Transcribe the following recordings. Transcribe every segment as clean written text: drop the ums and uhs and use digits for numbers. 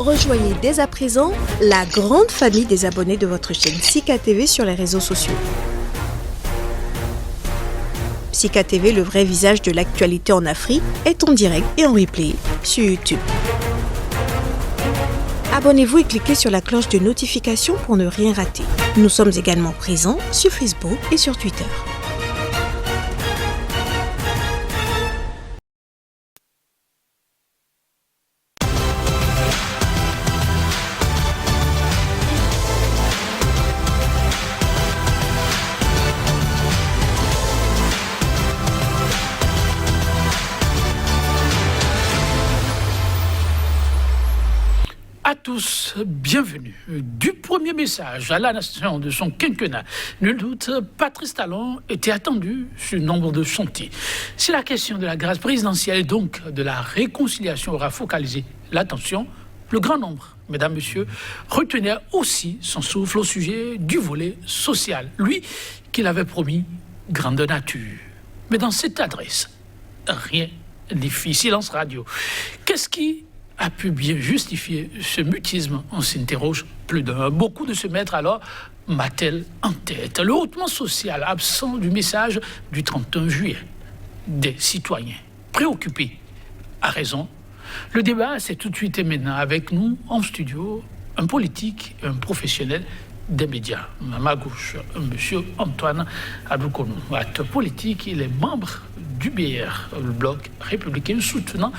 Rejoignez dès à présent la grande famille des abonnés de votre chaîne Sika TV sur les réseaux sociaux. Sika TV, le vrai visage de l'actualité en Afrique, est en direct et en replay sur YouTube. Abonnez-vous et cliquez sur la cloche de notification pour ne rien rater. Nous sommes également présents sur Facebook et sur Twitter. À tous, bienvenue. Du premier message à la nation de son quinquennat, nul doute, Patrice Talon était attendu sur nombre de chantiers. Si la question de la grâce présidentielle et donc de la réconciliation aura focalisé l'attention, le grand nombre, mesdames, messieurs, retenait aussi son souffle au sujet du volet social, lui qu'il avait promis grande nature. Mais dans cette adresse, rien n'y fit, silence radio. Qu'est-ce qui a pu bien justifier ce mutisme? On s'interroge plus d'un. Beaucoup de se mettre alors Mattel en tête. Le hautement social absent du message du 31 juillet. Des citoyens préoccupés, à raison. Le débat s'est tout de suite et maintenant avec nous en studio, un politique et un professionnel des médias. À ma gauche, M. Antoine Adoukonou, acteur politique, il est membre du BR, le bloc républicain soutenant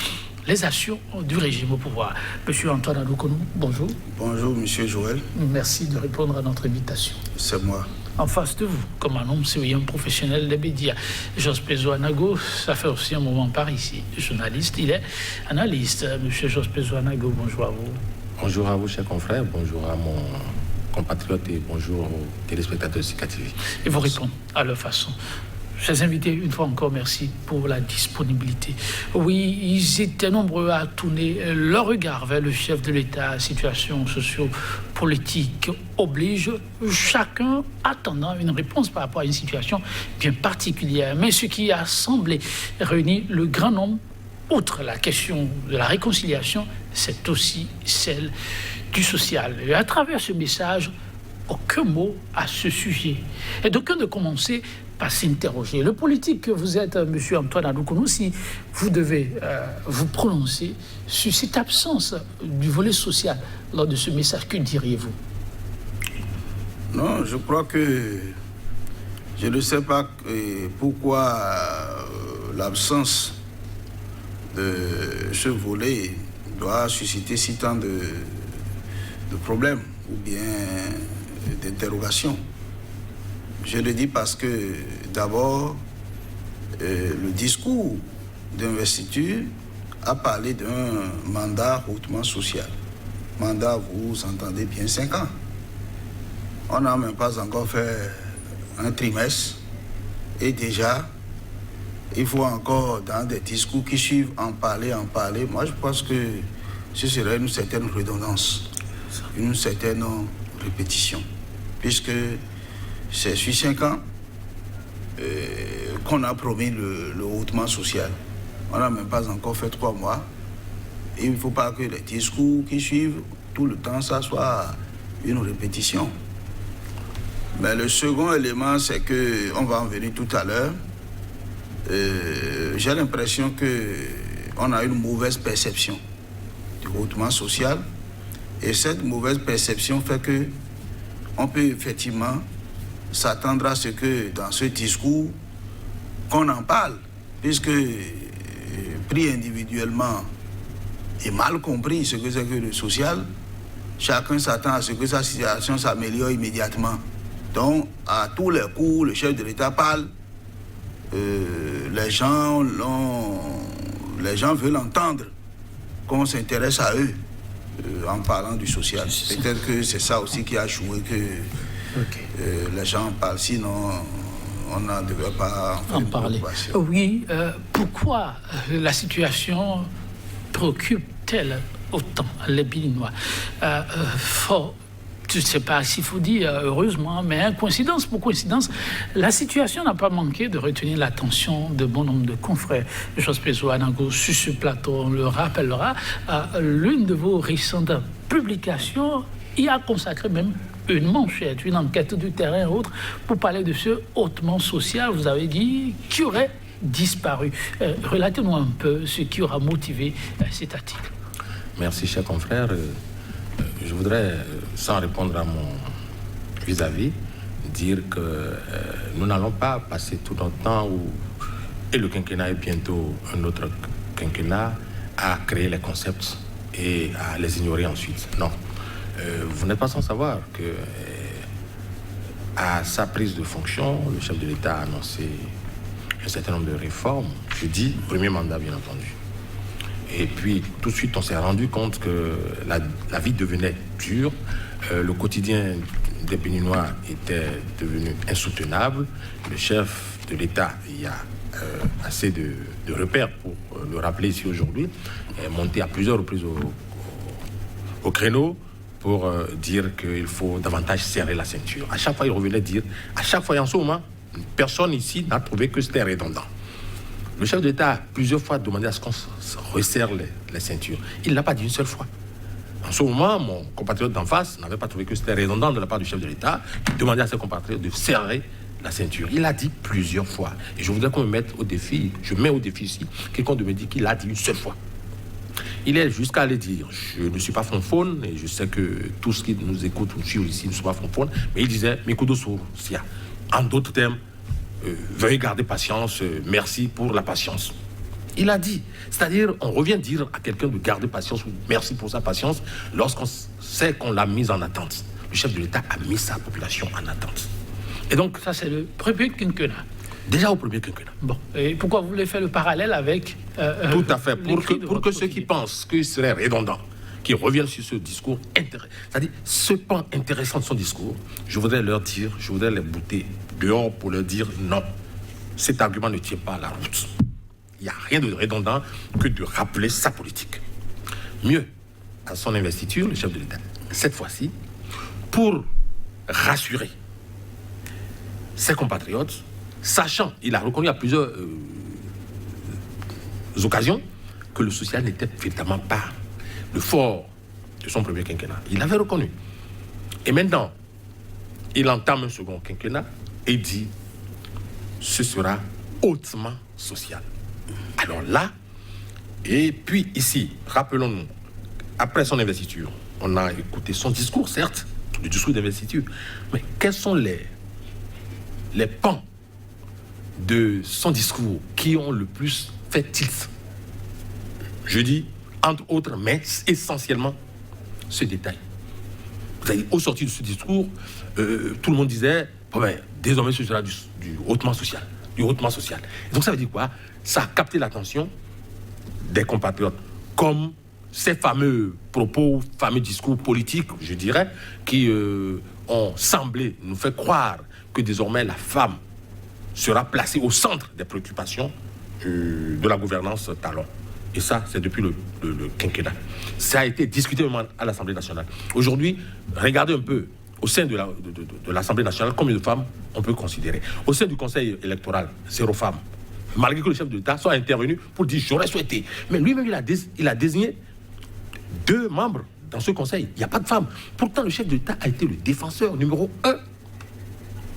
les actions du régime au pouvoir. Monsieur Antoine Adoukonou, bonjour. Bonjour, monsieur Joël. Merci de répondre à notre invitation. C'est moi. En face de vous, comme un homme sérieux, un professionnel des médias, Jospezo Anago, ça fait aussi un moment par ici. Journaliste, il est analyste. Monsieur Jospezo Anago, bonjour à vous. Bonjour à vous, chers confrères. Bonjour à mon compatriote et bonjour aux téléspectateurs de Sika TV. Et vous répondre à leur façon. Chers invités, une fois encore, merci pour la disponibilité. Oui, ils étaient nombreux à tourner leur regard vers le chef de l'État. Situation socio-politique oblige, chacun attendant une réponse par rapport à une situation bien particulière. Mais ce qui a semblé réunir le grand nombre, outre la question de la réconciliation, c'est aussi celle du social. Et à travers ce message, aucun mot à ce sujet. Et d'aucuns de commencer à s'interroger. Le politique que vous êtes, M. Antoine Adoukonou, si vous devez vous prononcer sur cette absence du volet social lors de ce message, que diriez-vous? Non, je crois que je ne sais pas pourquoi l'absence de ce volet doit susciter si tant de problèmes ou bien d'interrogations. Je le dis parce que, d'abord, le discours d'investiture a parlé d'un mandat hautement social. Mandat, vous entendez bien, 5 ans. On n'a même pas encore fait un trimestre. Et déjà, il faut encore, dans des discours qui suivent, en parler. Moi, je pense que ce serait une certaine redondance, une certaine répétition. Puisque c'est sur 5 ans qu'on a promis le hautement social. On n'a même pas encore fait 3 mois. Et il ne faut pas que les discours qui suivent, tout le temps, ça soit une répétition. Mais le second élément, c'est qu'on va en venir tout à l'heure. J'ai l'impression qu'on a une mauvaise perception du hautement social. Et cette mauvaise perception fait qu'on peut effectivement s'attendre à ce que dans ce discours, qu'on en parle, puisque pris individuellement et mal compris ce que c'est que le social, chacun s'attend à ce que sa situation s'améliore immédiatement. Donc, à tous les coups, le chef de l'État parle, les gens veulent entendre qu'on s'intéresse à eux en parlant du social. Peut-être que c'est ça aussi qui a joué que les gens en parlent, sinon on n'en devrait pas en parler. Oui, pourquoi la situation préoccupe-t-elle autant les Béninois? je ne sais pas s'il faut dire heureusement, mais coïncidence pour coïncidence, la situation n'a pas manqué de retenir l'attention de bon nombre de confrères. Jospé Zouanago, sur ce plateau, on le rappellera, l'une de vos récentes publications y a consacré même une manchette, une enquête du terrain autre, pour parler de ce hautement social, vous avez dit, qui aurait disparu. Relatez-nous un peu ce qui aura motivé cet article. Merci, cher confrère. Je voudrais, sans répondre à mon vis-à-vis, dire que nous n'allons pas passer tout notre temps et le quinquennat est bientôt un autre quinquennat à créer les concepts et à les ignorer ensuite. Non. Vous n'êtes pas sans savoir que à sa prise de fonction, le chef de l'État a annoncé un certain nombre de réformes. Je dis premier mandat, bien entendu. Et puis, tout de suite, on s'est rendu compte que la vie devenait dure. Le quotidien des Béninois était devenu insoutenable. Le chef de l'État, il y a assez de repères pour le rappeler ici aujourd'hui, est monté à plusieurs reprises au créneau pour dire qu'il faut davantage serrer la ceinture. À chaque fois, il revenait dire, à chaque fois, en ce moment, personne ici n'a trouvé que c'était redondant. Le chef de l'État a plusieurs fois demandé à ce qu'on resserre les ceintures. Il ne l'a pas dit une seule fois. En ce moment, mon compatriote d'en face n'avait pas trouvé que c'était redondant de la part du chef de l'État. Il demandait à ses compatriotes de serrer la ceinture. Il l'a dit plusieurs fois. Et je voudrais qu'on me mette au défi, je mets au défi ici, quelqu'un de me dire qu'il l'a dit une seule fois. Il est jusqu'à aller dire, je ne suis pas fonphone, et je sais que tous ceux qui nous écoutent ou nous suivent ici ne sont pas fonphone, mais il disait, Mikudo Sia. En d'autres termes, veuillez garder patience, merci pour la patience. Il a dit, c'est-à-dire, on revient dire à quelqu'un de garder patience ou merci pour sa patience lorsqu'on sait qu'on l'a mise en attente. Le chef de l'État a mis sa population en attente. Et donc, ça, c'est le premier quinquennat. Déjà au premier quinquennat. Bon, et pourquoi vous voulez faire le parallèle avec... Tout à fait, pour que ceux qui pensent qu'il serait redondant, qui reviennent sur ce discours intéressant, c'est-à-dire ce pan intéressant de son discours, je voudrais leur dire, je voudrais les bouter dehors pour leur dire non, cet argument ne tient pas la route. Il n'y a rien de redondant que de rappeler sa politique. Mieux, à son investiture, le chef de l'État, cette fois-ci, pour rassurer ses compatriotes, sachant, il a reconnu à plusieurs occasions que le social n'était véritablement pas le fort de son premier quinquennat. Il l'avait reconnu. Et maintenant, il entame un second quinquennat et dit ce sera hautement social. Alors là, et puis ici, rappelons-nous, après son investiture, on a écouté son discours, certes, le discours d'investiture, mais quels sont les pans de son discours qui ont le plus fait tilt? Je dis, entre autres, mais essentiellement, ce détail. Vous avez, au sortir de ce discours, tout le monde disait, oh ben, désormais ce sera du hautement social. Du hautement social. Et donc ça veut dire quoi? Ça a capté l'attention des compatriotes, comme ces fameux propos, fameux discours politiques, je dirais, qui ont semblé nous faire croire que désormais la femme sera placée au centre des préoccupations de la gouvernance talon. Et ça, c'est depuis le quinquennat. Ça a été discuté même à l'Assemblée nationale. Aujourd'hui, regardez un peu, au sein de l'Assemblée nationale, combien de femmes on peut considérer. Au sein du Conseil électoral, 0 femmes. Malgré que le chef de l'État soit intervenu pour dire « j'aurais souhaité ». Mais lui-même, il a désigné 2 membres dans ce Conseil. Il n'y a pas de femmes. Pourtant, le chef de l'État a été le défenseur numéro 1,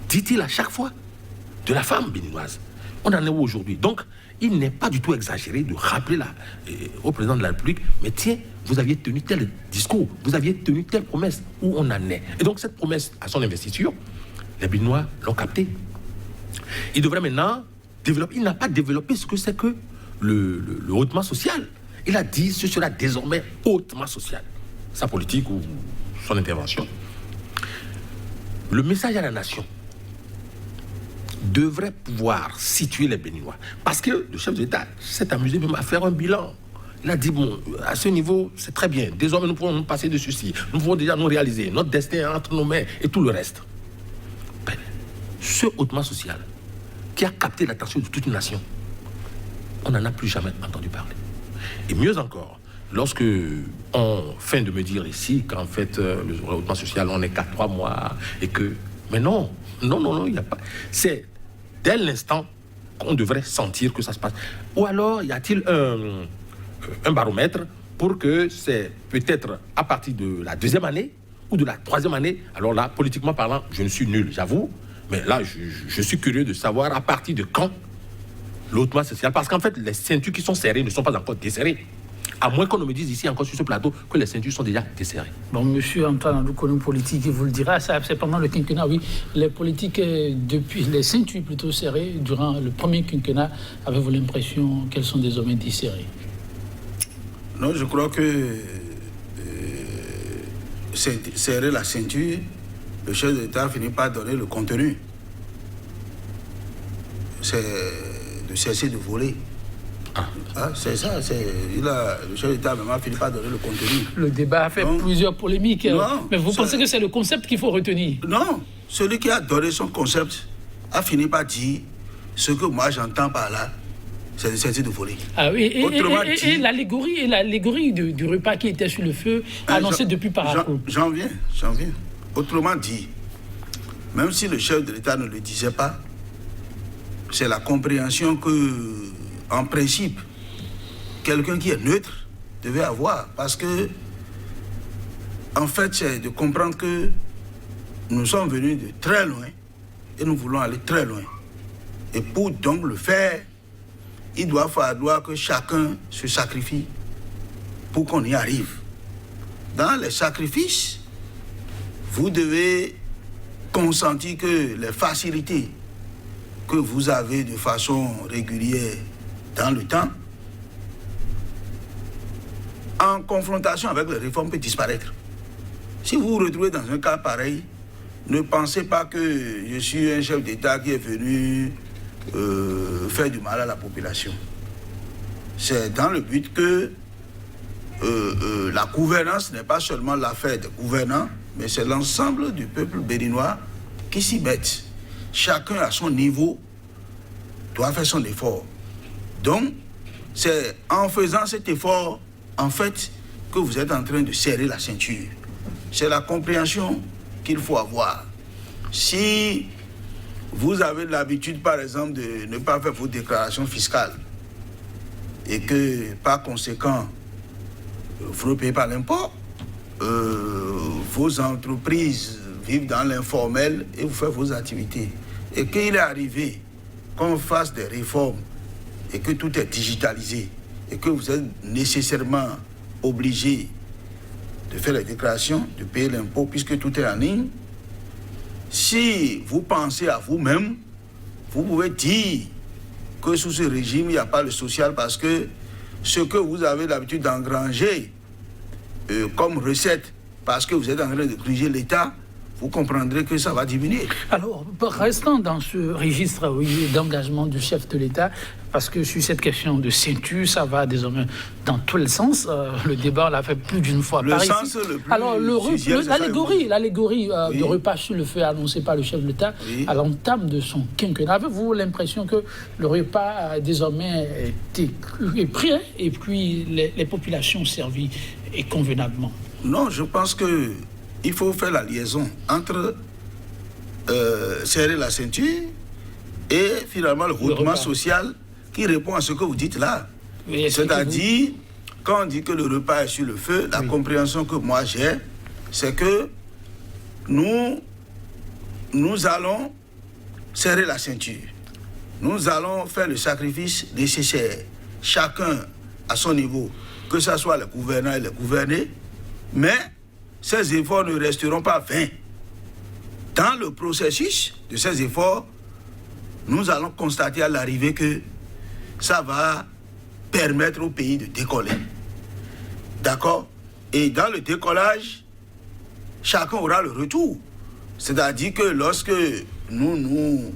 dit-il à chaque fois, de la femme béninoise. On en est où aujourd'hui? Donc, il n'est pas du tout exagéré de rappeler au président de la République, mais tiens, vous aviez tenu tel discours, vous aviez tenu telle promesse, où on en est. Et donc cette promesse à son investiture, les Béninois l'ont capté. Il devrait maintenant développer, il n'a pas développé ce que c'est que le hautement social. Il a dit ce sera désormais hautement social. Sa politique ou son intervention. Le message à la nation devrait pouvoir situer les Béninois. Parce que le chef de l'État s'est amusé même à faire un bilan. Il a dit, bon, à ce niveau, c'est très bien. Désormais, nous pouvons nous passer de ceci. Nous pouvons déjà nous réaliser. Notre destin entre nos mains et tout le reste. Ben, ce hautement social qui a capté l'attention de toute une nation, on n'en a plus jamais entendu parler. Et mieux encore, lorsque on feint de me dire ici qu'en fait, le hautement social, on n'est qu'à 3 mois et que... Mais non, il n'y a pas... C'est dès l'instant qu'on devrait sentir que ça se passe. Ou alors, y a-t-il un baromètre pour que c'est peut-être à partir de la 2e année ou de la 3e année. Alors là, politiquement parlant, je ne suis nul, j'avoue. Mais là, je suis curieux de savoir à partir de quand l'hautement social. Parce qu'en fait, les ceintures qui sont serrées ne sont pas encore desserrées. À moins qu'on ne me dise ici encore sur ce plateau que les ceintures sont déjà desserrées. Bon, monsieur Antoine Andoukonou, politique, il vous le dira, ça, c'est pendant le quinquennat, oui. Les politiques, depuis les ceintures plutôt serrées, durant le premier quinquennat, avez-vous l'impression qu'elles sont désormais desserrées? Non, je crois que serrer la ceinture, le chef d'État finit par donner le contenu. C'est de cesser de voler. C'est ça, le chef d'État même a fini par donner le contenu. Le débat a fait plusieurs polémiques. Non, mais vous pensez que c'est le concept qu'il faut retenir? Non, celui qui a donné son concept a fini par dire ce que moi j'entends par là, c'est de cesser de voler. Ah oui, et l'allégorie du repas qui était sur le feu, annoncé depuis Parakou. J'en viens. Autrement dit, même si le chef de l'État ne le disait pas, c'est la compréhension que, en principe, quelqu'un qui est neutre devait avoir. Parce que, en fait, c'est de comprendre que nous sommes venus de très loin et nous voulons aller très loin. Et pour donc le faire, il doit falloir que chacun se sacrifie pour qu'on y arrive. Dans les sacrifices, vous devez consentir que les facilités que vous avez de façon régulière dans le temps, en confrontation avec les réformes, peut disparaître. Si vous vous retrouvez dans un cas pareil, ne pensez pas que je suis un chef d'État qui est venu faire du mal à la population. C'est dans le but que la gouvernance n'est pas seulement l'affaire des gouvernants, mais c'est l'ensemble du peuple béninois qui s'y met. Chacun à son niveau doit faire son effort. Donc, c'est en faisant cet effort, en fait, que vous êtes en train de serrer la ceinture. C'est la compréhension qu'il faut avoir. Si vous avez l'habitude, par exemple, de ne pas faire vos déclarations fiscales et que, par conséquent, vous ne payez pas l'impôt, vos entreprises vivent dans l'informel et vous faites vos activités. Et qu'il est arrivé qu'on fasse des réformes et que tout est digitalisé et que vous êtes nécessairement obligé de faire les déclarations, de payer l'impôt puisque tout est en ligne, si vous pensez à vous-même, vous pouvez dire que sous ce régime, il n'y a pas le social parce que ce que vous avez l'habitude d'engranger comme recette, parce que vous êtes en train de corriger l'État, vous comprendrez que ça va diminuer. Alors, restons dans ce registre d'engagement du chef de l'État, parce que sur cette question de ceinture, ça va désormais dans tous les sens. Le débat, on l'a fait plus d'une fois. Le sens le plus... Alors, l'allégorie de repas sur le feu annoncé par le chef de l'État à l'entame de son quinquennat. Avez-vous l'impression que le repas a désormais été pris et puis les populations servies et convenablement? Non, je pense que il faut faire la liaison entre serrer la ceinture et finalement le hautement social qui répond à ce que vous dites là. Oui, c'est-à-dire, quand on dit que le repas est sur le feu, la compréhension que moi j'ai, c'est que nous allons serrer la ceinture. Nous allons faire le sacrifice nécessaire, chacun à son niveau, que ce soit les gouvernants et les gouvernés, mais ces efforts ne resteront pas vains. Dans le processus de ces efforts, nous allons constater à l'arrivée que ça va permettre au pays de décoller. D'accord? Et dans le décollage, chacun aura le retour. C'est-à-dire que lorsque nous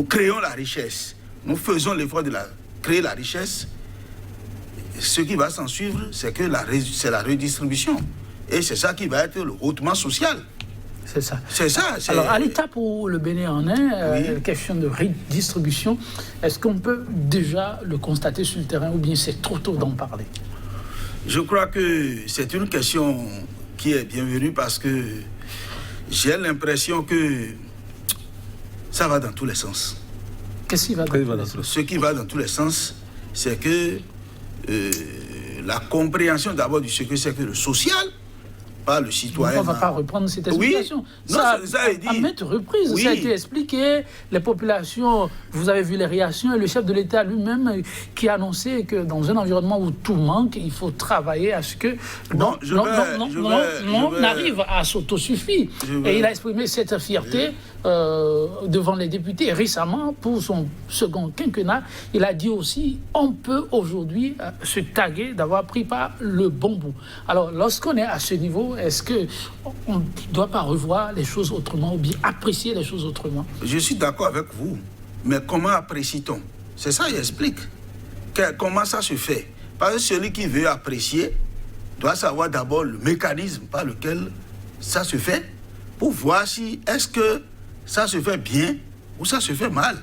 créons la richesse, nous faisons l'effort de créer la richesse, ce qui va s'en suivre, c'est la redistribution. Et c'est ça qui va être le hautement social. C'est ça. C'est ça. Alors, à l'étape où le Bénin en est, question de redistribution, est-ce qu'on peut déjà le constater sur le terrain ou bien c'est trop tôt d'en parler? Je crois que c'est une question qui est bienvenue parce que j'ai l'impression que ça va dans tous les sens. Qu'est-ce qui va dans tous les sens? Ce qui va dans tous les sens, c'est que la compréhension d'abord du ce que c'est que le social, pas le citoyen. On ne va pas reprendre cette explication. Oui. Ça, ça a été à maintes reprises, ça a été expliqué. Les populations, vous avez vu les réactions, et le chef de l'État lui-même qui a annoncé que dans un environnement où tout manque, il faut travailler à ce que on arrive à s'autosuffire. Et il a exprimé cette fierté devant les députés. Et récemment, pour son second quinquennat, il a dit aussi on peut aujourd'hui se taguer d'avoir pris par le bon bout. Alors, lorsqu'on est à ce niveau, est-ce qu'on ne doit pas revoir les choses autrement ou bien apprécier les choses autrement? Je suis d'accord avec vous, mais comment apprécie-t-on? C'est ça, il explique. Comment ça se fait? Parce que celui qui veut apprécier doit savoir d'abord le mécanisme par lequel ça se fait pour voir si est-ce que ça se fait bien ou ça se fait mal.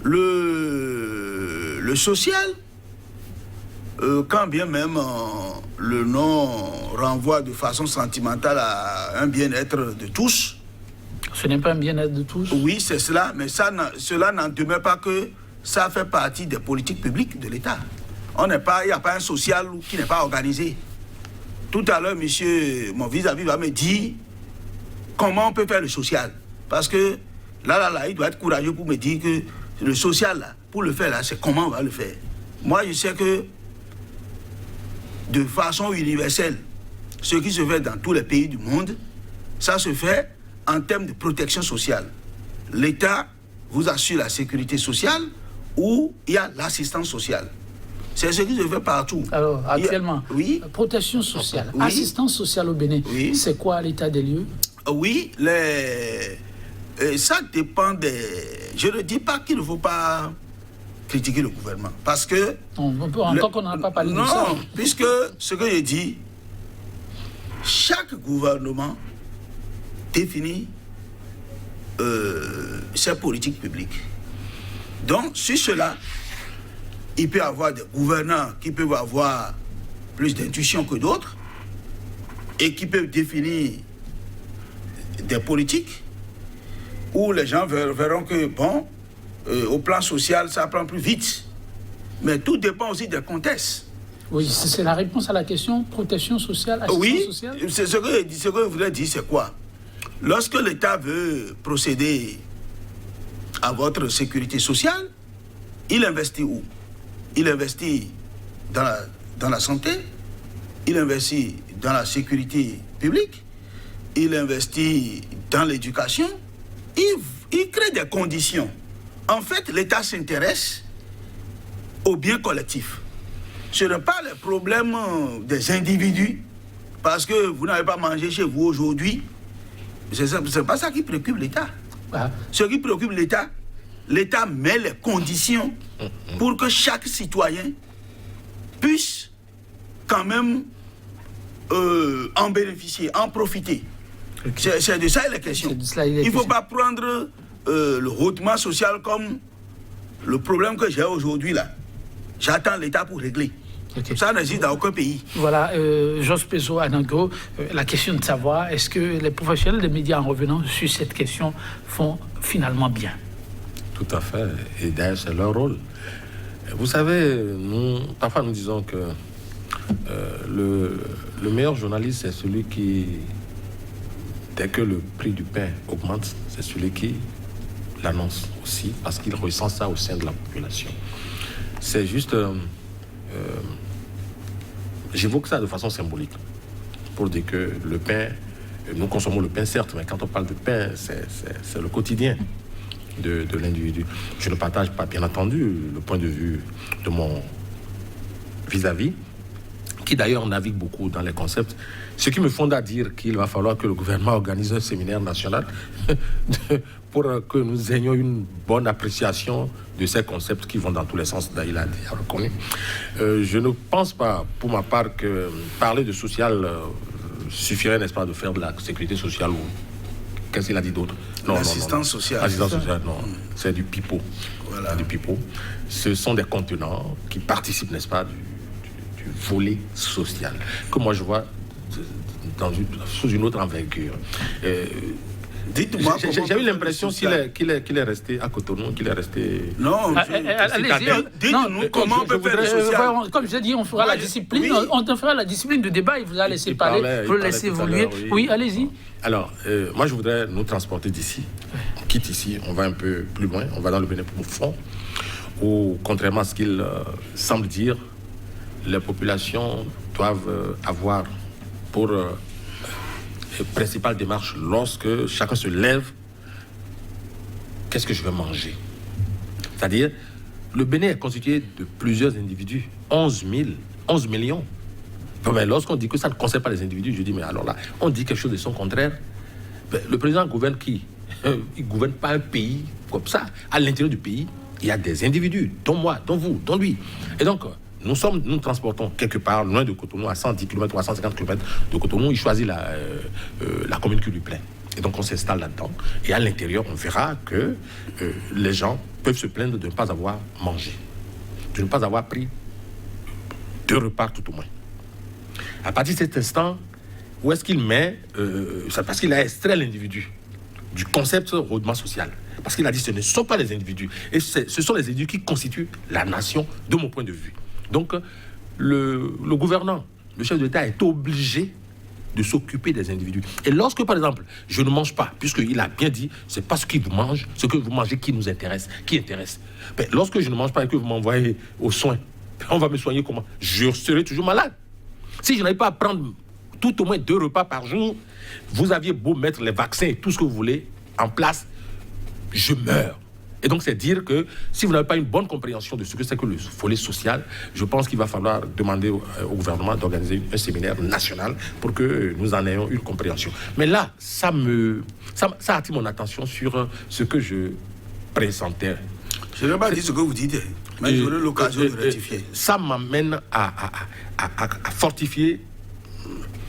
Le social, quand bien même le nom renvoie de façon sentimentale à un bien-être de tous. Ce n'est pas un bien-être de tous? Oui, c'est cela, mais cela n'en demeure pas que ça fait partie des politiques publiques de l'État. Il n'y a pas un social qui n'est pas organisé. Tout à l'heure, monsieur, mon vis-à-vis va me dire comment on peut faire le social. Parce que là, il doit être courageux pour me dire que le social, là, pour le faire, là, c'est comment on va le faire. Moi, je sais que de façon universelle, ce qui se fait dans tous les pays du monde, ça se fait en termes de protection sociale. L'État vous assure la sécurité sociale ou il y a l'assistance sociale. C'est ce qui se fait partout. Alors, actuellement, oui, protection sociale, oui, assistance sociale au Bénin, oui, c'est quoi l'état des lieux? Oui, ça dépend des... Je ne dis pas qu'il ne faut pas critiquer le gouvernement, parce que... Encore qu'on n'a pas parlé de ça. Non, puisque ce que je dis, chaque gouvernement définit ses politiques publiques. Donc, sur cela, il peut y avoir des gouvernants qui peuvent avoir plus d'intuition que d'autres et qui peuvent définir des politiques où les gens verront que, bon, au plan social, ça prend plus vite. Mais tout dépend aussi des contextes. Oui, c'est la réponse à la question protection sociale, assistance sociale. Oui, c'est ce que je voulais dire, c'est quoi? Lorsque l'État veut procéder à votre sécurité sociale, il investit où? Il investit dans la santé, il investit dans la sécurité publique, il investit dans l'éducation, il crée des conditions. En fait, l'État s'intéresse au bien collectif. Ce n'est pas le problème des individus, parce que vous n'avez pas mangé chez vous aujourd'hui. C'est pas ça qui préoccupe l'État. Ah. Ce qui préoccupe l'État, l'État met les conditions pour que chaque citoyen puisse quand même en bénéficier, en profiter. Okay. C'est de ça la question. Il ne faut pas prendre le hautement social comme le problème que j'ai aujourd'hui là. J'attends l'État pour régler. Okay. Ça n'existe dans aucun pays. Voilà, Jos Peso Anango, la question de savoir, est-ce que les professionnels des médias en revenant sur cette question font finalement bien? Tout à fait, et d'ailleurs c'est leur rôle. Vous savez, parfois nous disons que le meilleur journaliste, c'est celui qui, dès que le prix du pain augmente, c'est celui qui l'annonce aussi, parce qu'il ressent ça au sein de la population. C'est juste... j'évoque ça de façon symbolique, pour dire que le pain, nous consommons le pain certes, mais quand on parle de pain, c'est le quotidien de l'individu. Je ne partage pas, bien entendu, le point de vue de mon vis-à-vis, qui d'ailleurs navigue beaucoup dans les concepts, ce qui me fonde à dire qu'il va falloir que le gouvernement organise un séminaire national pour que nous ayons une bonne appréciation de ces concepts qui vont dans tous les sens. Il a reconnu. Je ne pense pas, pour ma part, que parler de social suffirait, n'est-ce pas, de faire de la sécurité sociale ou... Qu'est-ce qu'il a dit d'autre? L'assistance sociale. L'assistance sociale, non. C'est du pipeau. Voilà. Du pipeau. Ce sont des contenants qui participent, n'est-ce pas, volet social, que moi je vois sous une autre envergure. Dites-moi. J'ai eu l'impression qu'il est resté à Cotonou, qu'il est resté. Non, allez-y. Dites-nous comment on peut faire le social. Comme je dis, on fera la discipline. Oui. On te fera la discipline de débat. Il vous a laissé parler, vous le laissez évoluer. Oui, allez-y. Alors, moi, je voudrais nous transporter d'ici. On quitte ici, on va un peu plus loin, on va dans le Bénin profond, où, contrairement à ce qu'il semble dire, les populations doivent avoir pour principale démarche lorsque chacun se lève, qu'est-ce que je vais manger? C'est-à-dire, le Bénin est constitué de plusieurs individus, 11 millions. Mais lorsqu'on dit que ça ne concerne pas les individus, je dis, mais alors là, on dit quelque chose de son contraire. Ben, le président gouverne qui? Il ne gouverne pas un pays comme ça. À l'intérieur du pays, il y a des individus, dont moi, dont vous, dont lui. Et donc, nous transportons quelque part, loin de Cotonou, à 110 km ou à 150 km de Cotonou. Il choisit la commune qui lui plaît. Et donc, on s'installe là-dedans. Et à l'intérieur, on verra que les gens peuvent se plaindre de ne pas avoir mangé, de ne pas avoir pris 2 repas tout au moins. À partir de cet instant, où est-ce qu'il met c'est parce qu'il a extrait l'individu du concept rôdement social. Parce qu'il a dit que ce ne sont pas les individus. Et ce sont les individus qui constituent la nation, de mon point de vue. Donc, le gouvernant, le chef d'État est obligé de s'occuper des individus. Et lorsque, par exemple, je ne mange pas, puisqu'il a bien dit, c'est pas ce que vous mangez qui nous intéresse, qui intéresse. Mais lorsque je ne mange pas et que vous m'envoyez aux soins, on va me soigner comment? Je serai toujours malade. Si je n'arrive pas à prendre tout au moins 2 repas par jour, vous aviez beau mettre les vaccins et tout ce que vous voulez en place, je meurs. Et donc, c'est dire que si vous n'avez pas une bonne compréhension de ce que c'est que le volet social, je pense qu'il va falloir demander au gouvernement d'organiser un séminaire national pour que nous en ayons une compréhension. Mais là, ça attire mon attention sur ce que je pressentais. Je n'ai pas dit ce que vous dites, mais j'aurai l'occasion de rectifier. Ça m'amène à fortifier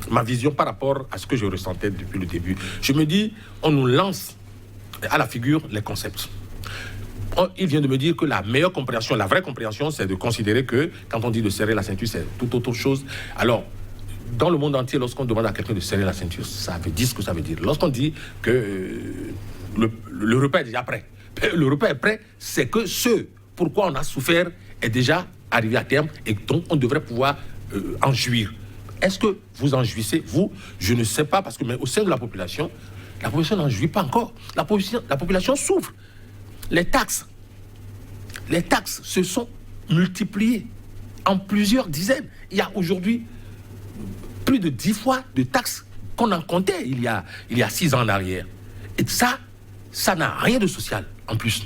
ma vision par rapport à ce que je ressentais depuis le début. Je me dis, on nous lance à la figure les concepts. Il vient de me dire que la meilleure compréhension, la vraie compréhension, c'est de considérer que quand on dit de serrer la ceinture, c'est toute autre chose. Alors, dans le monde entier, lorsqu'on demande à quelqu'un de serrer la ceinture, ça veut dire ce que ça veut dire. Lorsqu'on dit que le repas est déjà prêt, le repas est prêt, c'est que ce pourquoi on a souffert est déjà arrivé à terme et donc on devrait pouvoir en jouir. Est-ce que vous en jouissez? Vous, je ne sais pas, parce que mais au sein de la population n'en jouit pas encore. La population souffre. Les taxes se sont multipliées en plusieurs dizaines. Il y a aujourd'hui plus de 10 fois de taxes qu'on en comptait il y a 6 ans en arrière. Et ça n'a rien de social en plus.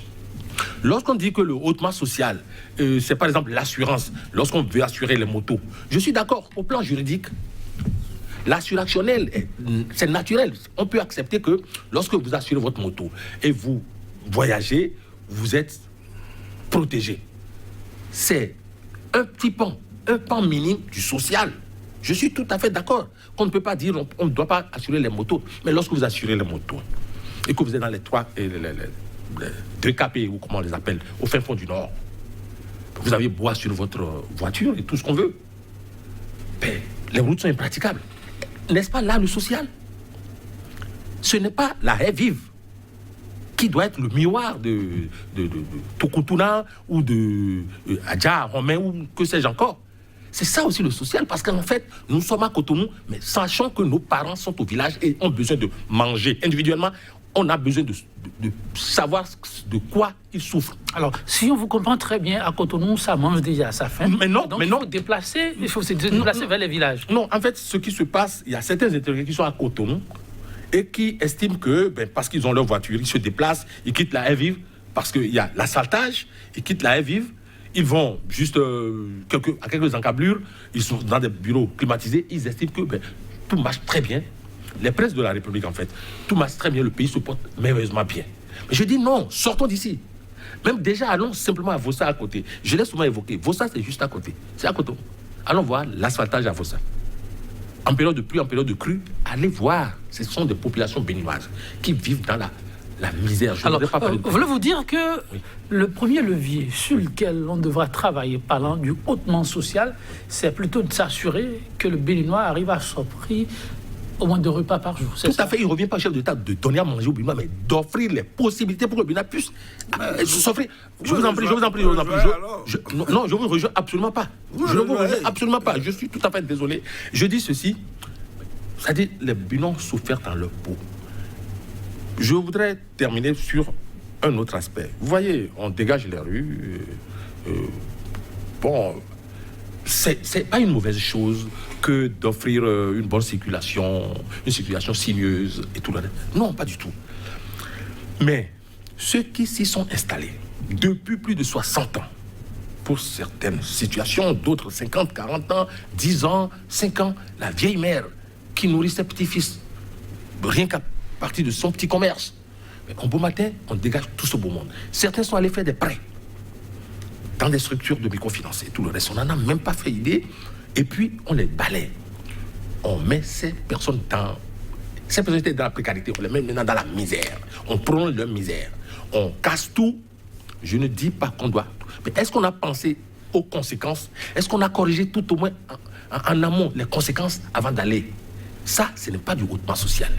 Lorsqu'on dit que le hautement social, c'est par exemple l'assurance, lorsqu'on veut assurer les motos, je suis d'accord, au plan juridique, l'assurationnel, c'est naturel. On peut accepter que lorsque vous assurez votre moto et vous voyagez, vous êtes protégé. C'est un petit pan, un pan minime du social. Je suis tout à fait d'accord qu'on ne peut pas dire on ne doit pas assurer les motos. Mais lorsque vous assurez les motos et que vous êtes dans les 2 KP, ou comment on les appelle, au fin fond du Nord, vous avez beau assurer votre voiture et tout ce qu'on veut. Mais les routes sont impraticables. N'est-ce pas là le social? Ce n'est pas la haie vive qui doit être le miroir de Tokutuna ou de Adja, Romain ou que sais-je encore. C'est ça aussi le social, parce qu'en fait, nous sommes à Cotonou, mais sachant que nos parents sont au village et ont besoin de manger individuellement, on a besoin de savoir de quoi ils souffrent. Alors, si on vous comprend très bien, à Cotonou, ça mange déjà à sa faim. Mais non, donc, il faut se déplacer vers les villages. Non, en fait, ce qui se passe, il y a certains intérêts qui sont à Cotonou et qui estiment que, parce qu'ils ont leur voiture, ils se déplacent, ils quittent la haie vive, parce qu'il y a l'assaltage, ils quittent la haie vive, ils vont juste à quelques encablures, ils sont dans des bureaux climatisés, ils estiment que tout marche très bien. Les princes de la République, en fait, tout marche très bien, le pays se porte merveilleusement bien. Mais je dis non, sortons d'ici. Même déjà, allons simplement à Vossa à côté. Je l'ai souvent évoqué. Vossa, c'est juste à côté. C'est à côté. Allons voir l'asphaltage à Vossa. En période de pluie, en période de crue, allez voir. Ce sont des populations béninoises qui vivent dans la misère. Je ne Alors, voudrais pas parler de... voulez-vous dire que le premier levier sur lequel on devra travailler, parlant du hautement social, c'est plutôt de s'assurer que le Béninois arrive à s'offrir au moins 2 repas par jour. Tout à fait, il ne revient pas au chef d'État de donner à manger au Béninois, mais d'offrir les possibilités pour que le Béninois puisse s'offrir. Je vous en prie. Non, je ne vous rejoins absolument pas. Je ne vous rejoins absolument pas. Je suis tout à fait désolé. Je dis ceci, c'est-à-dire les Béninois ont souffert dans leur peau. Je voudrais terminer sur un autre aspect. Vous voyez, on dégage les rues. Bon, c'est pas une mauvaise chose que d'offrir une bonne circulation, une circulation sinueuse et tout le reste. Non, pas du tout. Mais ceux qui s'y sont installés depuis plus de 60 ans, pour certaines situations, d'autres 50, 40 ans, 10 ans, 5 ans, la vieille mère qui nourrit ses petits-fils, rien qu'à partir de son petit commerce. Mais un beau matin, on dégage tout ce beau monde. Certains sont allés faire des prêts dans des structures de microfinance et tout le reste. On n'en a même pas fait idée. Et puis, on les balaye. On met ces personnes dans... Ces personnes étaient dans la précarité. On les met maintenant dans la misère. On prolonge leur misère. On casse tout. Je ne dis pas qu'on doit... Mais est-ce qu'on a pensé aux conséquences? Est-ce qu'on a corrigé tout au moins en amont les conséquences avant d'aller? Ça, ce n'est pas du hautement social.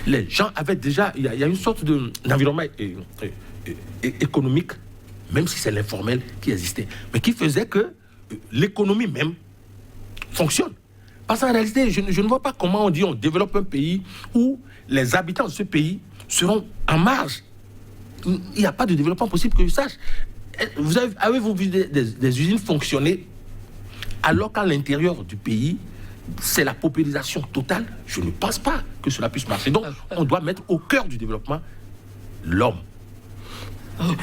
Les gens avaient déjà... Il y a une sorte d'environnement économique, même si c'est l'informel qui existait, mais qui faisait que l'économie même fonctionne. Parce qu'en réalité, je ne vois pas comment on dit on développe un pays où les habitants de ce pays seront en marge. Il n'y a pas de développement possible que je sache. Avez-vous vu des usines fonctionner alors qu'à l'intérieur du pays, c'est la paupérisation totale? Je ne pense pas que cela puisse marcher. Donc, on doit mettre au cœur du développement l'homme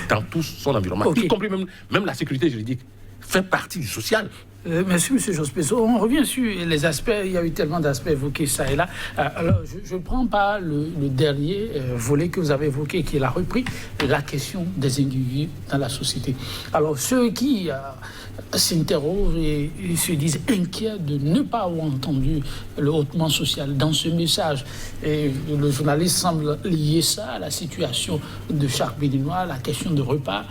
dans tout son environnement, y compris même la sécurité juridique fait partie du social. Merci, M. Jospin. On revient sur les aspects. Il y a eu tellement d'aspects évoqués ça et là. Alors, je ne prends pas le dernier volet que vous avez évoqué, qui est la reprise, la question des individus dans la société. Alors, ceux qui s'interrogent et se disent inquiets de ne pas avoir entendu le hautement social dans ce message, et le journaliste semble lier ça à la situation de chaque Béninois, la question de repas.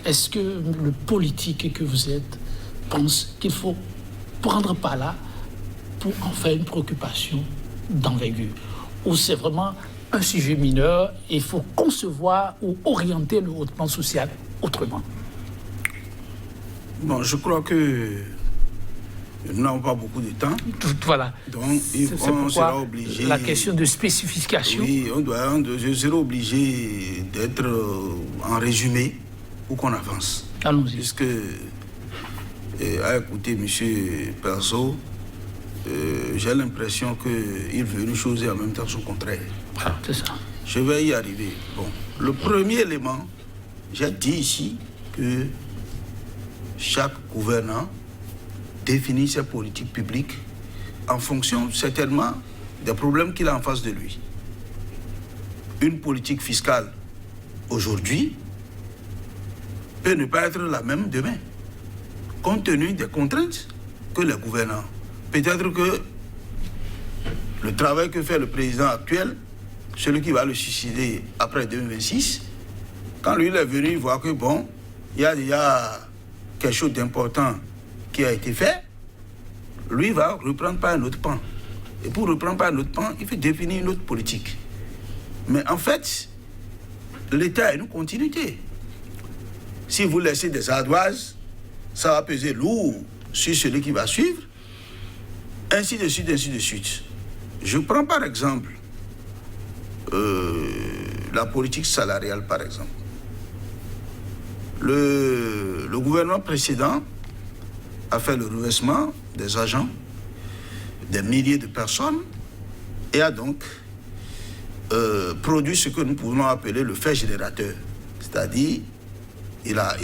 Est-ce que le politique que vous êtes pense qu'il faut prendre par là pour en faire une préoccupation d'envergure? Ou c'est vraiment un sujet mineur et il faut concevoir ou orienter le hautement social autrement? Bon, je crois que nous n'avons pas beaucoup de temps. Voilà. Donc, on sera obligé... La question de spécification. Oui, je serai obligé d'être en résumé pour qu'on avance. Allons-y. Puisque, à écouter M. Perso, j'ai l'impression qu'il veut une chose et en même temps son contraire. C'est ça. Je vais y arriver. Bon, le premier élément, j'ai dit ici que chaque gouvernant définit ses politiques publiques en fonction certainement des problèmes qu'il a en face de lui. Une politique fiscale aujourd'hui peut ne pas être la même demain, compte tenu des contraintes que les gouvernants. Peut-être que le travail que fait le président actuel, celui qui va le suicider après 2026, quand lui il est venu voir que bon, il y a déjà quelque chose d'important qui a été fait, lui va reprendre par un autre pan. Et pour reprendre par un autre pan, il faut définir une autre politique. Mais en fait, l'État a une continuité. Si vous laissez des ardoises, ça va peser lourd sur celui qui va suivre, ainsi de suite, ainsi de suite. Je prends par exemple la politique salariale, par exemple. Le gouvernement précédent a fait le reversement des agents, des milliers de personnes, et a donc produit ce que nous pouvons appeler le fait générateur. C'est-à-dire, il a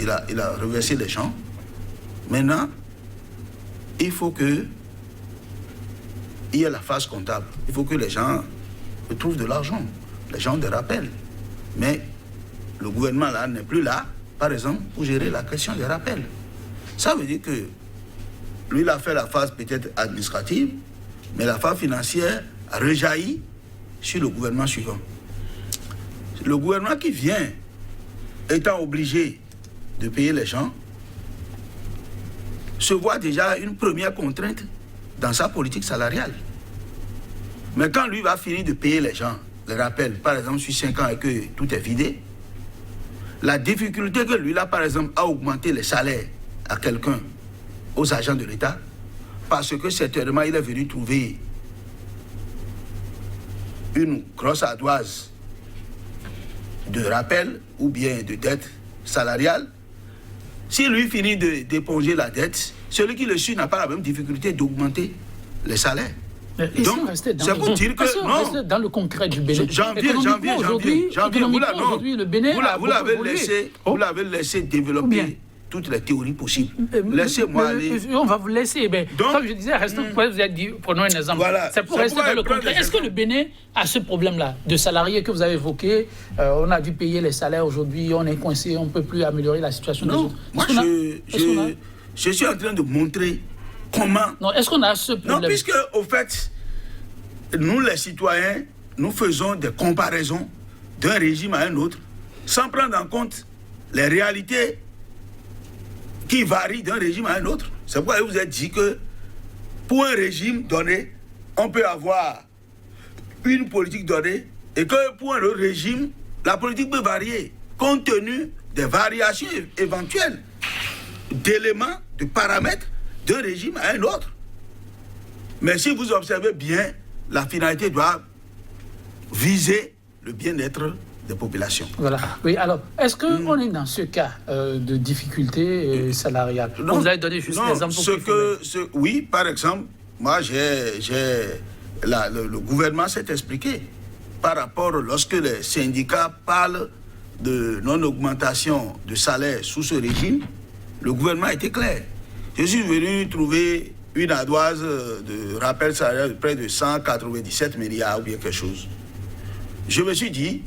reversé les gens. Maintenant, il faut qu'il y ait la phase comptable. Il faut que les gens trouvent de l'argent. Les gens des rappels. Mais le gouvernement là n'est plus là, par exemple, pour gérer la question des rappels. Ça veut dire que lui, il a fait la phase peut-être administrative, mais la phase financière a rejailli sur le gouvernement suivant. le gouvernement qui vient, étant obligé de payer les gens, se voit déjà une première contrainte dans sa politique salariale. Mais quand lui va finir de payer les gens, le rappel, par exemple, sur 5 ans et que tout est vidé, la difficulté que lui, là, par exemple, a augmenté les salaires à quelqu'un, aux agents de l'État, parce que certainement, il est venu trouver une grosse ardoise de rappel ou bien de dette salariale. Si lui finit d'éponger la dette, celui qui le suit n'a pas la même difficulté d'augmenter les salaires. Donc, c'est pour dire que non. Dans le concret du Bénin. Janvier, aujourd'hui, le Bénin vous l'avez laissé développer toutes les théories possibles. Laissez-moi aller. On va vous laisser. Donc, comme je disais, vous avez dit, prenons un exemple. Voilà, c'est pour rester dans le concret. Est-ce que le Bénin a ce problème-là de salariés que vous avez évoqué? On a dû payer les salaires aujourd'hui, on est coincé, on ne peut plus améliorer la situation des autres. Moi, je suis en train de montrer comment... Non, est-ce qu'on a ce problème? Non, puisque, au fait, nous, les citoyens, nous faisons des comparaisons d'un régime à un autre, sans prendre en compte les réalités qui varient d'un régime à un autre. C'est pourquoi je vous ai dit que, pour un régime donné, on peut avoir une politique donnée, et que pour un autre régime, la politique peut varier, compte tenu des variations éventuelles, d'éléments, de paramètres, d'un régime à un autre. Mais si vous observez bien, la finalité doit viser le bien-être des populations. Voilà. Oui, alors, est-ce qu'on est dans ce cas de difficulté salariale? Non, vous avez donné juste l'exemple. Oui, par exemple, moi, le gouvernement s'est expliqué par rapport, lorsque les syndicats parlent de non-augmentation de salaire sous ce régime, le gouvernement était clair. Je suis venu trouver une ardoise de rappel salarial de près de 197 milliards ou bien quelque chose. Je me suis dit,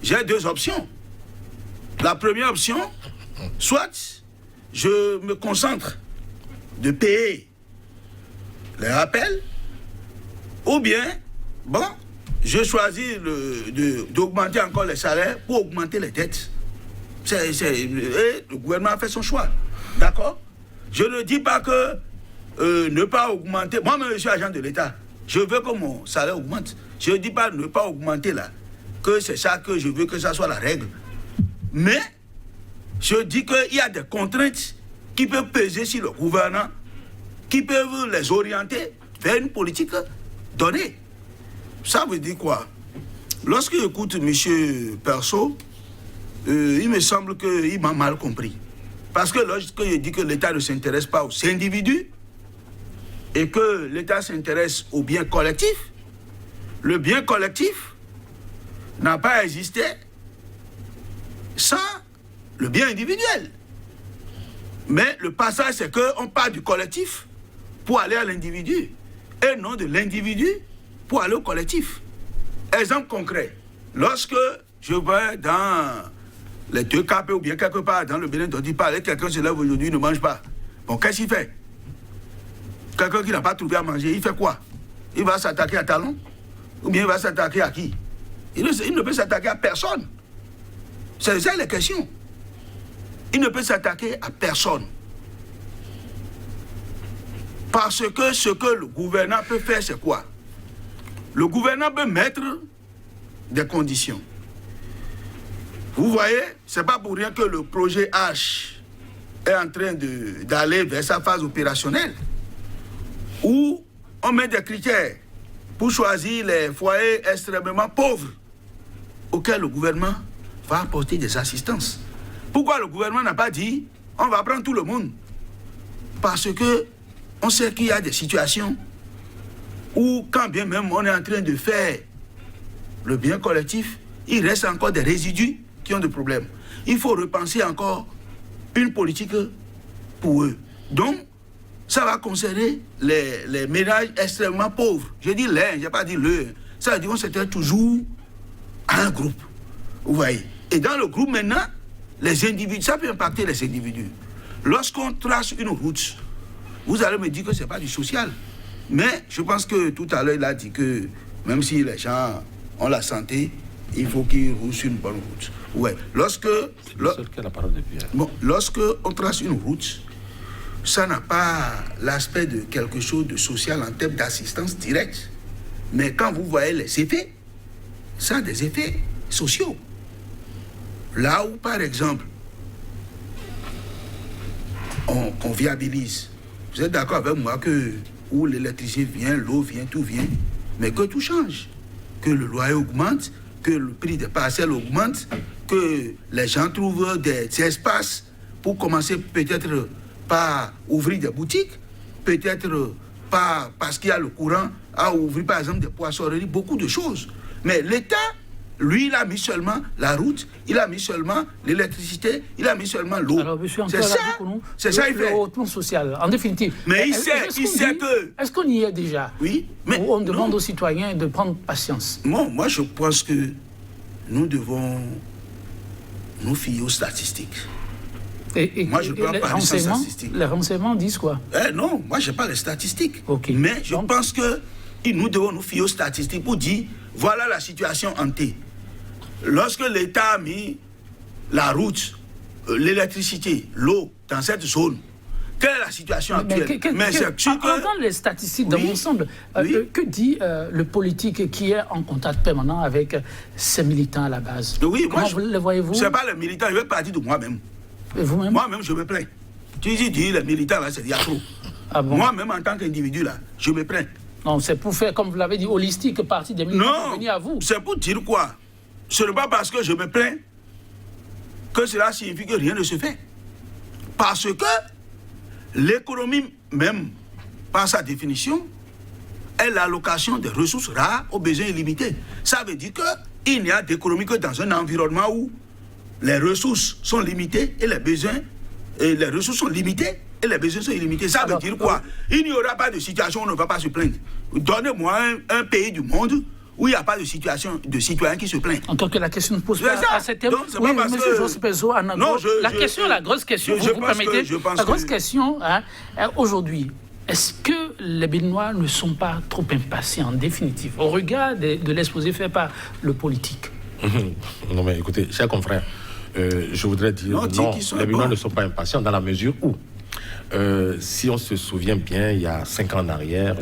j'ai deux options. La première option, soit je me concentre de payer les rappels, ou bien, bon, je choisis d'augmenter encore les salaires pour augmenter les dettes. Et le gouvernement a fait son choix. D'accord? Je ne dis pas que ne pas augmenter. Moi-même, je suis agent de l'État. Je veux que mon salaire augmente. Je ne dis pas ne pas augmenter là. Que c'est ça que je veux que ça soit la règle. Mais je dis qu'il y a des contraintes qui peuvent peser sur le gouvernement, qui peuvent les orienter vers une politique donnée. Ça veut dire quoi? Lorsque j'écoute M. Perso, il me semble qu'il m'a mal compris. Parce que lorsque je dis que l'État ne s'intéresse pas aux individus et que l'État s'intéresse au bien collectif, le bien collectif n'a pas existé sans le bien individuel. Mais le passage, c'est qu'on part du collectif pour aller à l'individu et non de l'individu pour aller au collectif. Exemple concret, lorsque je vais dans les 2 KP ou bien quelque part dans le Bénin dont il parle, quelqu'un se lève aujourd'hui, ne mange pas. Bon, qu'est-ce qu'il fait? Quelqu'un qui n'a pas trouvé à manger, il fait quoi? Il va s'attaquer à Talon? Ou bien il va s'attaquer à qui? Il ne peut s'attaquer à personne. C'est ça la question. Il ne peut s'attaquer à personne. Parce que ce que le gouvernement peut faire, c'est quoi? Le gouvernement peut mettre des conditions. Vous voyez, ce n'est pas pour rien que le projet H est en train d'aller vers sa phase opérationnelle, où on met des critères pour choisir les foyers extrêmement pauvres auxquels le gouvernement va apporter des assistances. Pourquoi le gouvernement n'a pas dit on va prendre tout le monde? Parce que on sait qu'il y a des situations où, quand bien même on est en train de faire le bien collectif, il reste encore des résidus qui ont des problèmes. Il faut repenser encore une politique pour eux. Donc, ça va concerner les ménages extrêmement pauvres. Je dis les, je n'ai pas dit le. Ça veut dire qu'on s'était toujours à un groupe. Vous voyez. Et dans le groupe maintenant, les individus, ça peut impacter les individus. Lorsqu'on trace une route, vous allez me dire que ce n'est pas du social. Mais je pense que tout à l'heure, il a dit que même si les gens ont la santé, il faut qu'il roule sur une bonne route. Ouais. Lorsque on trace une route, ça n'a pas l'aspect de quelque chose de social en termes d'assistance directe. Mais quand vous voyez les effets, ça a des effets sociaux. Là où, par exemple, on viabilise, vous êtes d'accord avec moi que où l'électricité vient, l'eau vient, tout vient, mais que tout change, que le loyer augmente, que le prix des parcelles augmente, que les gens trouvent des espaces pour commencer peut-être par ouvrir des boutiques, peut-être pas parce qu'il y a le courant à ouvrir par exemple des poissonneries, beaucoup de choses. Mais l'État, lui, il a mis seulement la route, il a mis seulement l'électricité, il a mis seulement l'eau. C'est ça, il fait. Le hautement social, en définitive. Mais il sait que... Est-ce qu'on y est déjà? Oui, mais... Où on demande aux citoyens de prendre patience. Non, moi je pense que nous devons nous fier aux statistiques. Moi, je ne parle pas de statistiques. Les renseignements disent quoi? Non, moi je parle des statistiques. Okay. Mais je pense que nous devons nous fier aux statistiques pour dire, voilà la situation en T. Lorsque l'État a mis la route, l'électricité, l'eau dans cette zone, quelle est la situation actuelle? Dans les statistiques dans l'ensemble, que dit le politique qui est en contact permanent avec ses militants à la base? Oui, comment le voyez-vous? Ce n'est pas les militants, je vais partir de moi-même. Vous-même? Moi-même, je me plains. Tu dis les militants, là, c'est il y a trop. Ah bon? Moi-même, en tant qu'individu, là, je me plains. Non, c'est pour faire, comme vous l'avez dit, holistique, partie des militants pour venir à vous. C'est pour dire quoi? Ce n'est pas parce que je me plains que cela signifie que rien ne se fait. Parce que l'économie, même par sa définition, est l'allocation des ressources rares aux besoins illimités. Ça veut dire qu'il n'y a d'économie que dans un environnement où les ressources sont limitées et les besoins, et les ressources sont limitées et les besoins sont illimités. Ça veut dire quoi? Il n'y aura pas de situation où on ne va pas se plaindre. Donnez-moi un pays du monde où il n'y a pas de situation de citoyens qui se plaignent. En tant que la question ne pose pas à cet thème. Oui, monsieur Joseph Pezo, la grosse question, vous permettez, la grosse question, aujourd'hui, est-ce que les Béninois ne sont pas trop impatients, en définitive, au regard de l'exposé fait par le politique? Non, mais écoutez, chers confrères, je voudrais dire non, les Béninois ne sont pas impatients dans la mesure où, si on se souvient bien, il y a 5 ans en arrière,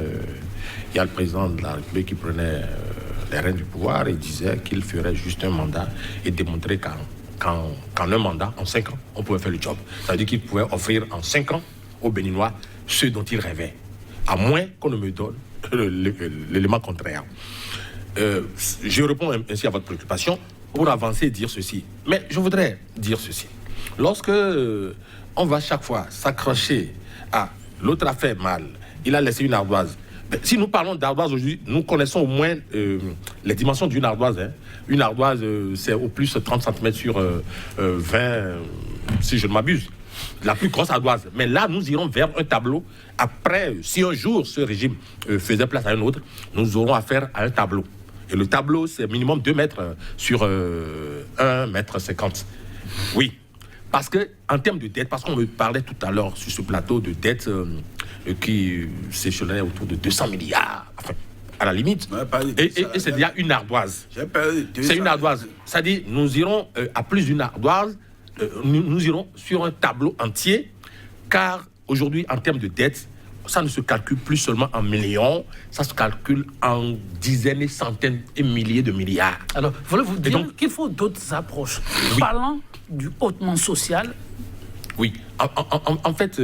il y a le président de la République qui prenait les rênes du pouvoir et disait qu'il ferait juste un mandat et démontrer qu'en un mandat, en 5 ans, on pouvait faire le job. Ça veut dire qu'il pouvait offrir en 5 ans aux Béninois ce dont ils rêvaient, à moins qu'on ne me donne l'élément contraire. Je réponds ainsi à votre préoccupation pour avancer et dire ceci. Mais je voudrais dire ceci. Lorsque on va chaque fois s'accrocher à l'autre a fait mal, il a laissé une ardoise. Mais si nous parlons d'ardoise aujourd'hui, nous connaissons au moins les dimensions d'une ardoise. Hein. Une ardoise, c'est au plus 30 cm sur 20, si je ne m'abuse. La plus grosse ardoise. Mais là, nous irons vers un tableau. Après, si un jour ce régime faisait place à un autre, nous aurons affaire à un tableau. Et le tableau, c'est minimum 2 mètres sur 1,50 mètre. Oui. Parce qu'en termes de dette, parce qu'on me parlait tout à l'heure sur ce plateau de dette qui s'échelonnait autour de 200 milliards, enfin, à la limite. Et c'est déjà une ardoise. C'est une ardoise. C'est-à-dire, nous irons à plus d'une ardoise, nous irons sur un tableau entier, car aujourd'hui, en termes de dette, ça ne se calcule plus seulement en millions, ça se calcule en dizaines et centaines et milliers de milliards. Alors, voulez-vous dire qu'il faut d'autres approches? Oui. Parlant du hautement social. Oui. En fait,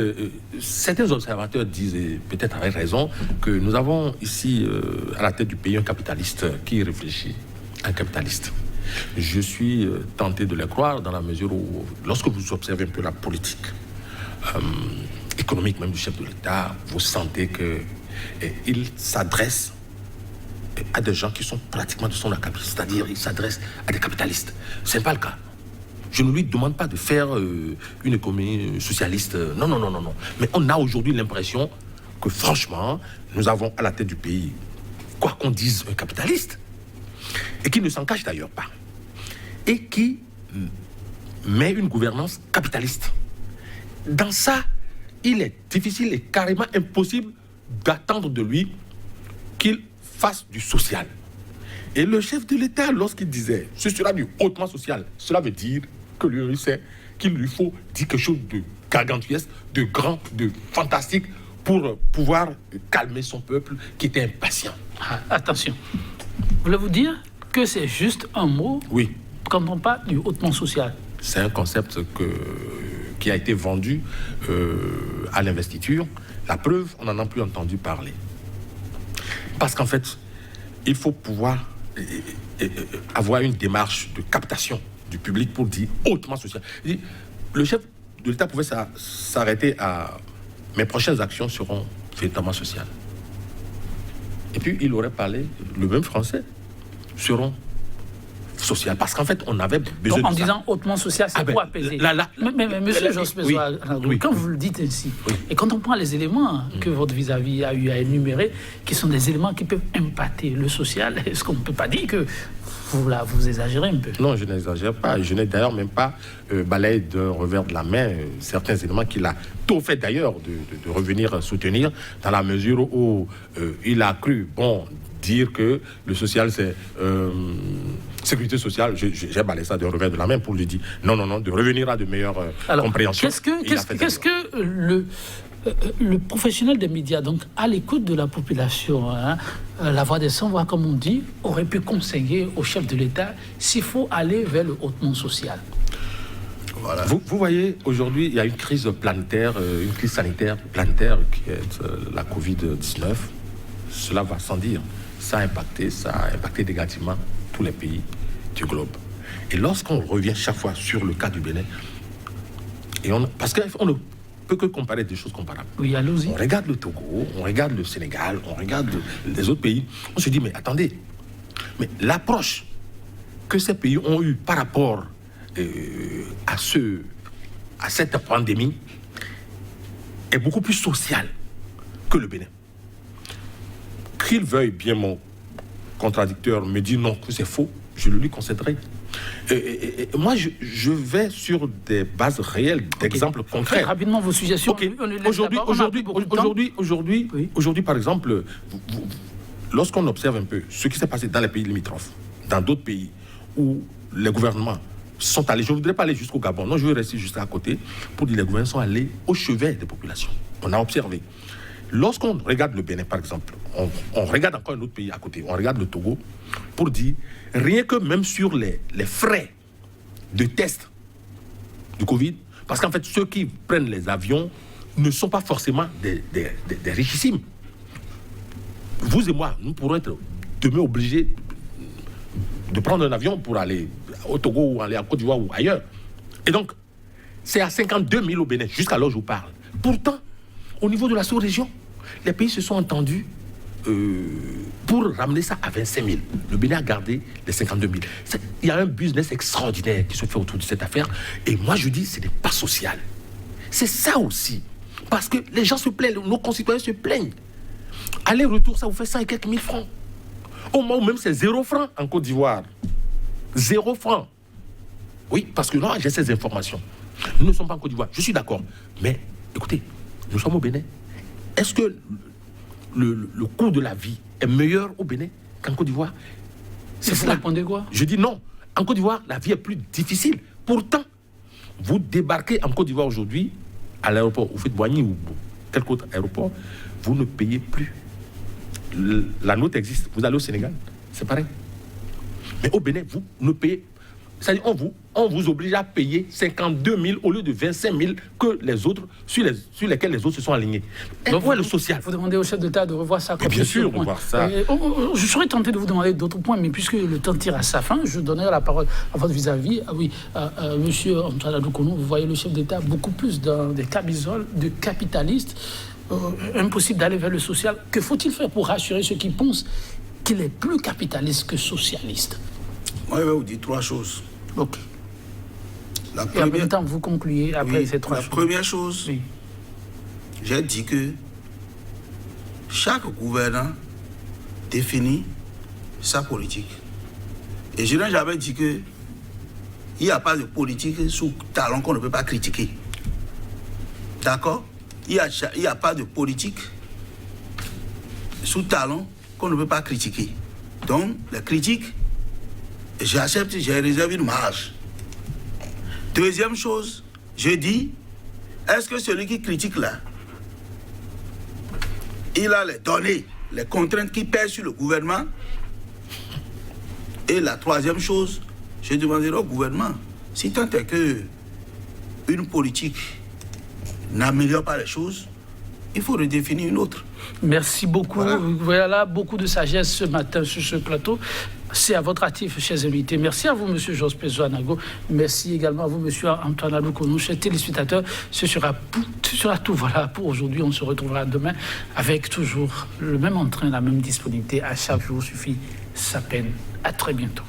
certains observateurs disent, peut-être avec raison, que nous avons ici, à la tête du pays, un capitaliste qui réfléchit. Un capitaliste. Je suis tenté de le croire dans la mesure où, lorsque vous observez un peu la politique économique même du chef de l'État, vous sentez qu'il s'adresse à des gens qui sont pratiquement de son acabit, c'est-à-dire il s'adresse à des capitalistes. Ce n'est pas le cas. Je ne lui demande pas de faire une économie socialiste. Non. Mais on a aujourd'hui l'impression que franchement, nous avons à la tête du pays, quoi qu'on dise, un capitaliste, et qui ne s'en cache d'ailleurs pas, et qui met une gouvernance capitaliste. Dans ça, il est difficile et carrément impossible d'attendre de lui qu'il fasse du social. Et le chef de l'État, lorsqu'il disait ce sera du hautement social, cela veut dire que lui sait qu'il lui faut dire quelque chose de gargantuesque, de grand, de fantastique pour pouvoir calmer son peuple qui était impatient. Attention, voulez-vous dire que c'est juste un mot Oui. quand on parle du hautement social? C'est un concept qui a été vendu à l'investiture. La preuve, on n'en a plus entendu parler. Parce qu'en fait, il faut pouvoir avoir une démarche de captation du public pour dire hautement social. Le chef de l'État pouvait s'arrêter à mes prochaines actions seront véritablement sociales. Et puis il aurait parlé, le même français, seront sociales. Parce qu'en fait, on avait besoin donc, en de ça. disant hautement social, c'est pour apaiser. Mais monsieur Jospé, oui. quand vous le dites ainsi, Oui. et quand on prend les éléments que votre vis-à-vis a eu à énumérer, qui sont des éléments qui peuvent impacter le social, est-ce qu'on ne peut pas dire que vous exagérez un peu? Non, je n'exagère pas. Je n'ai d'ailleurs même pas balayé d'un revers de la main certains éléments qu'il a tout fait d'ailleurs de revenir soutenir, dans la mesure où il a cru dire que le social c'est sécurité sociale. J'ai balayé ça d'un revers de la main pour lui dire non, de revenir à de meilleures compréhensions. Qu'est-ce que le professionnel des médias, donc à l'écoute de la population, la voix des sans-voix, comme on dit, aurait pu conseiller au chef de l'État s'il faut aller vers le hautement social? Voilà. Vous voyez, aujourd'hui, il y a une crise planétaire, une crise sanitaire planétaire qui est la Covid-19. Cela va sans dire. Ça a impacté négativement tous les pays du globe. Et lorsqu'on revient chaque fois sur le cas du Bénin, parce qu'on ne peut que comparer des choses comparables. Oui, allons-y. On regarde le Togo, on regarde le Sénégal, on regarde les autres pays. On se dit, mais attendez, mais l'approche que ces pays ont eue par rapport à cette pandémie est beaucoup plus sociale que le Bénin. Qu'il veuille bien, mon contradicteur me dit non, que c'est faux, je le lui concéderai. Et moi, je vais sur des bases réelles, d'exemples concrets. Très rapidement, vos suggestions. Okay. Aujourd'hui, par exemple, lorsqu'on observe un peu ce qui s'est passé dans les pays limitrophes, dans d'autres pays où les gouvernements sont allés, je ne voudrais pas aller jusqu'au Gabon, non, je veux rester juste à côté, pour dire que les gouvernements sont allés au chevet des populations. On a observé. Lorsqu'on regarde le Bénin, par exemple, on regarde encore un autre pays à côté, on regarde le Togo, pour dire, rien que même sur les frais de test du Covid, parce qu'en fait, ceux qui prennent les avions ne sont pas forcément des richissimes. Vous et moi, nous pourrons être demain obligés de prendre un avion pour aller au Togo ou aller à Côte d'Ivoire ou ailleurs. Et donc, c'est à 52 000 au Bénin, jusqu'à l'heure où je vous parle. Pourtant, au niveau de la sous-région, les pays se sont entendus pour ramener ça à 25 000. Le Bénin a gardé les 52 000. Il y a un business extraordinaire qui se fait autour de cette affaire. Et moi, je dis, ce n'est pas social. C'est ça aussi. Parce que les gens se plaignent, nos concitoyens se plaignent. Aller-retour, ça vous fait 100 et quelques mille francs. Au moment où même c'est 0 francs en Côte d'Ivoire. 0 francs. Oui, parce que là, j'ai ces informations. Nous ne sommes pas en Côte d'Ivoire. Je suis d'accord. Mais, écoutez, nous sommes au Bénin. Est-ce que le coût de la vie est meilleur au Bénin qu'en Côte d'Ivoire? C'est ça. Vous répondez quoi? Je dis non. En Côte d'Ivoire, la vie est plus difficile. Pourtant, vous débarquez en Côte d'Ivoire aujourd'hui, à l'aéroport, vous faites Boigny ou quelque autre aéroport, vous ne payez plus. La note existe. Vous allez au Sénégal, c'est pareil. Mais au Bénin, vous ne payez. C'est-à-dire, on vous oblige à payer 52 000 au lieu de 25 000 que les autres, sur lesquels les autres se sont alignés. Donc, où est le social? Il faut demander au chef d'État de revoir ça. Bien sûr, de revoir ça. Je serais tenté de vous demander d'autres points, mais puisque le temps tire à sa fin, je donnerai la parole à votre vis-à-vis. Monsieur Antoine Adoukono, vous voyez le chef d'État beaucoup plus dans des camisoles de capitalistes. Impossible d'aller vers le social. Que faut-il faire pour rassurer ceux qui pensent qu'il est plus capitaliste que socialiste? Moi, je vais vous dire 3 choses. Ok. La Et en même temps, vous concluez après ces 3 choses. La première chose, oui. J'ai dit que chaque gouvernant définit sa politique. Et je n'ai jamais dit qu'il n'y a pas de politique sous talon qu'on ne peut pas critiquer. D'accord? Il n'y a pas de politique sous talon qu'on ne peut pas critiquer. Donc, les critiques, j'accepte, j'ai réservé une marge. Deuxième chose, je dis, est-ce que celui qui critique là, il a les données, les contraintes qui pèsent sur le gouvernement? Et la troisième chose, je demanderai au gouvernement, si tant est que une politique n'améliore pas les choses, il faut redéfinir une autre. Merci beaucoup. Voilà. Voilà, beaucoup de sagesse ce matin sur ce plateau. C'est à votre actif, chers invités. Merci à vous, M. Georges Pezo-Anago. Merci également à vous, M. Antoine Aloukonou, chers téléspectateurs. Ce sera tout voilà, pour aujourd'hui. On se retrouvera demain avec toujours le même entrain, la même disponibilité. À chaque jour suffit sa peine. À très bientôt.